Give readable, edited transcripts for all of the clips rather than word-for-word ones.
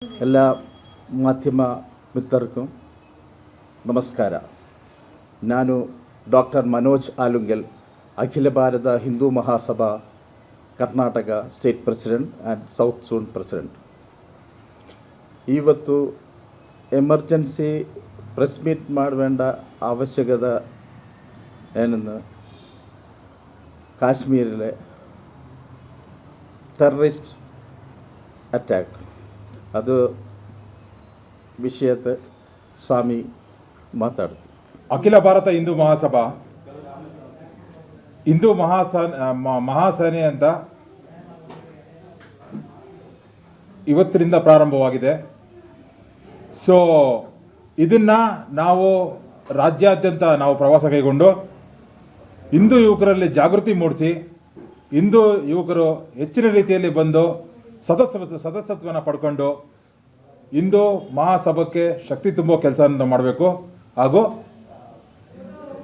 ಎಲ್ಲ ಮಾಧ್ಯಮ ಮಿತ್ರರಿಗೂ ನಮಸ್ಕಾರ. ನಾನು ಡಾಕ್ಟರ್ ಮನೋಜ್ ಆಲುಂಗಲ್, ಅಖಿಲ Bharat Hindu Mahasabha Karnataka state president and south zone president. ಇವತ್ತು ಎಮರ್ಜೆನ್ಸಿ ಪ್ರೆಸ್ ಮೀಟ್ ಮಾಡಬೇಡ ಅವಶ್ಯಕತೆ ಏನೆಂದು ಕಾಶ್ಮೀರಿലെ ടെററിസ്റ്റ് ಅಟ್ಯಾಕ್ ಅದು ವಿಷಯತೆ ಸ್ವಾಮಿ ಮಾತಾಡ್ತೀವಿ. ಅಖಿಲ ಭಾರತ ಹಿಂದೂ ಮಹಾಸಭಾ ಹಿಂದೂ ಮಹಾಸೇನೆ ಅಂತ ಇವತ್ತಿನಿಂದ ಪ್ರಾರಂಭವಾಗಿದೆ. ಸೊ ಇದನ್ನು ನಾವು ರಾಜ್ಯಾದ್ಯಂತ ನಾವು ಪ್ರವಾಸ ಕೈಗೊಂಡು ಹಿಂದೂ ಯುವಕರಲ್ಲಿ ಜಾಗೃತಿ ಮೂಡಿಸಿ ಹಿಂದೂ ಯುವಕರು ಹೆಚ್ಚಿನ ರೀತಿಯಲ್ಲಿ ಬಂದು ಸದಸ್ಯತ್ವವನ್ನು ಪಡ್ಕೊಂಡು ಹಿಂದೂ ಮಹಾಸಭಕ್ಕೆ ಶಕ್ತಿ ತುಂಬೋ ಕೆಲಸವನ್ನು ಮಾಡಬೇಕು. ಹಾಗೂ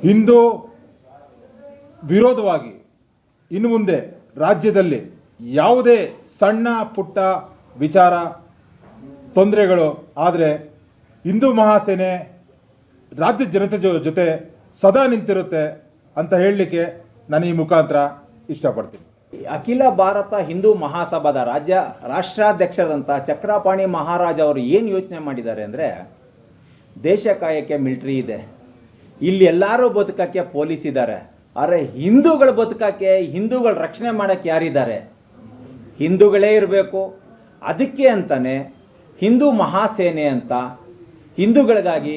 ಹಿಂದೂ ವಿರೋಧವಾಗಿ ಇನ್ನು ಮುಂದೆ ರಾಜ್ಯದಲ್ಲಿ ಯಾವುದೇ ಸಣ್ಣ ಪುಟ್ಟ ವಿಚಾರ ತೊಂದರೆಗಳು ಆದರೆ ಹಿಂದೂ ಮಹಾಸೇನೆ ರಾಜ್ಯ ಜನತೆ ಜೊತೆ ಸದಾ ನಿಂತಿರುತ್ತೆ ಅಂತ ಹೇಳಲಿಕ್ಕೆ ನಾನು ಈ ಮುಖಾಂತರ ಇಷ್ಟಪಡ್ತೀನಿ. ಅಖಿಲ ಭಾರತ ಹಿಂದೂ ಮಹಾಸಭಾದ ರಾಷ್ಟ್ರಾಧ್ಯಕ್ಷರಾದಂಥ ಚಕ್ರಪಾಣಿ ಮಹಾರಾಜ್ ಅವರು ಏನು ಯೋಚನೆ ಮಾಡಿದ್ದಾರೆ ಅಂದರೆ, ದೇಶ ಕಾಯಕ್ಕೆ ಮಿಲಿಟ್ರಿ ಇದೆ, ಇಲ್ಲಿ ಎಲ್ಲರೂ ಬದುಕಕ್ಕೆ ಪೊಲೀಸ್ ಇದ್ದಾರೆ, ಆದರೆ ಹಿಂದೂಗಳು ಬದುಕಕ್ಕೆ ಹಿಂದೂಗಳ ರಕ್ಷಣೆ ಮಾಡೋಕ್ಕೆ ಯಾರಿದ್ದಾರೆ? ಹಿಂದೂಗಳೇ ಇರಬೇಕು. ಅದಕ್ಕೆ ಅಂತಲೇ ಹಿಂದೂ ಮಹಾಸೇನೆ ಅಂತ ಹಿಂದೂಗಳಿಗಾಗಿ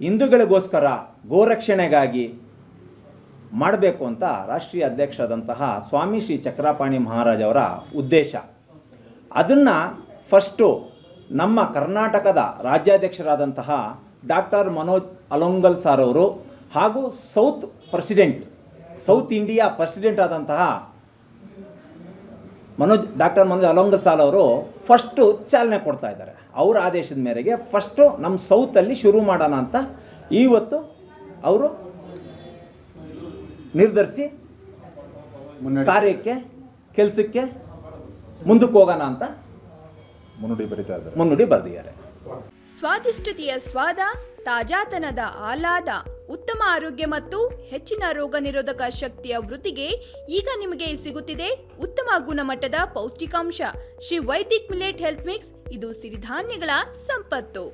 ಹಿಂದೂಗಳಿಗೋಸ್ಕರ ಗೋರಕ್ಷಣೆಗಾಗಿ ಮಾಡಬೇಕು ಅಂತ ರಾಷ್ಟ್ರೀಯ ಅಧ್ಯಕ್ಷರಾದಂತಹ ಸ್ವಾಮಿ ಶ್ರೀ ಚಕ್ರಪಾಣಿ ಮಹಾರಾಜ್ ಅವರ ಉದ್ದೇಶ. ಅದನ್ನು ಫಸ್ಟು ನಮ್ಮ ಕರ್ನಾಟಕದ ರಾಜ್ಯಾಧ್ಯಕ್ಷರಾದಂತಹ ಡಾಕ್ಟರ್ ಮನೋಜ್ ಅಲೊಂಗಲ್ ಸರ್ ಅವರು ಹಾಗೂ ಸೌತ್ ಇಂಡಿಯಾ ಪ್ರೆಸಿಡೆಂಟ್ ಆದಂತಹ ಡಾಕ್ಟರ್ ಮನೋಜ್ ಅಲೊಂಗಲ್ ಸರ್ ಅವರು ಫಸ್ಟು ಚಾಲನೆ ಕೊಡ್ತಾ ಇದ್ದಾರೆ. ಅವರ ಆದೇಶದ ಮೇರೆಗೆ ಫಸ್ಟು ನಮ್ಮ ಸೌತಲ್ಲಿ ಶುರು ಮಾಡೋಣ ಅಂತ ಇವತ್ತು ಅವರು ನಿರ್ಧರಿಸಿ ಕಾರ್ಯಕ್ಕೆ ಕೆಲಸಕ್ಕೆ ಮುಂದಕ್ಕೆ ಹೋಗೋಣ ಅಂತ ಮುನ್ನುಡಿ ಬರೆದಿದ್ದಾರೆ. ಸ್ವಾದಿಷ್ಟತೆಯ ಸ್ವಾದ, ತಾಜಾತನದ ಆಹ್ಲಾದ, ಉತ್ತಮ ಆರೋಗ್ಯ ಮತ್ತು ಹೆಚ್ಚಿನ ರೋಗ ನಿರೋಧಕ ಶಕ್ತಿಯ ವೃದ್ಧಿಗೆ ಈಗ ನಿಮಗೆ ಸಿಗುತ್ತಿದೆ ಉತ್ತಮ ಗುಣಮಟ್ಟದ ಪೌಷ್ಟಿಕಾಂಶ Shri Vaidik millet health mix. ಇದು ಸಿರಿಧಾನ್ಯಗಳ ಸಂಪತ್ತು.